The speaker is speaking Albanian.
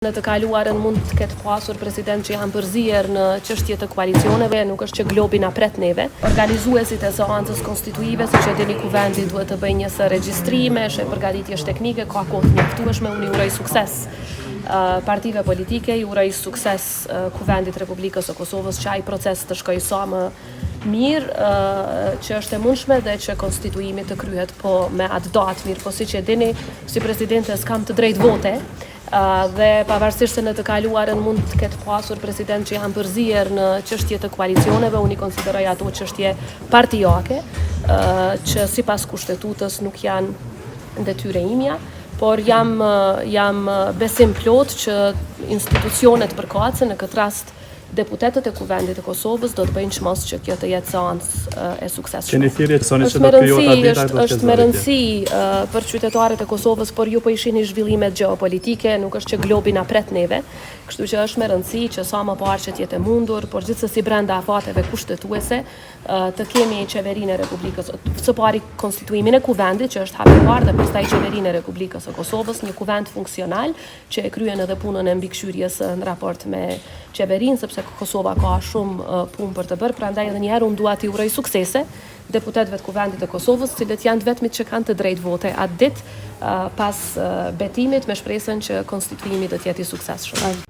Në të kaluarën mund të ketë pasur president që janë përzier në çështje të koalicioneve, nuk është që globi na pret neve. Organizuesit e seancës konstituive, siç e dini, kuvendi duhet të bëjë një së regjistrimesh e përgatitjesh teknike, ka kohë të mjaftueshme. Unë uroj sukses partive politike, ju uroj sukses Kuvendit Republikës së Kosovës që ai proces të shkojë sa më mirë, që është e mundshme dhe që konstituimi të kryhet po me atë datë mirë, po siç e dini, si presidente s'kam të drejtë vote. Dhe pavarësisht se në të kaluarën mund të ketë pasur president që janë përzier në çështje të koalicioneve, unë i konsideroj ato çështje partijake, që sipas kushtetutës nuk janë detyre imja, por jam besim plot që institucionet përkatëse, në këtë rast deputetët e Kuvendit të Kosovës, do të bëjnë çmos që kjo të jetë seancë e suksesshme. Është me rëndësi për qytetarët e Kosovës, por ju po ishini zhvillimet gjeopolitike, nuk është që globi na pret neve, kështu që është me rëndësi që sa më parë që të jetë mundur, por gjithsesi brenda afateve kushtetuese, të kemi qeverinë e Republikës, së pari konstituimin e kuvendit, që është hapi i parë, dhe pastaj qeverinë e Republikës së Kosovës, një kuvend funksional që e kryen edhe punën e mbikëqyrjes në raport me qeverinë, sepse Kosova ka shumë punë për të bërë, prandaj edhe një herë unë dua t'i uroj suksese deputetëve të Kuvendit të Kosovës, cilët janë të vetmit që kanë të drejtë vote atë ditë pas betimit, me shpresën që konstituimi do të jetë i suksesshëm.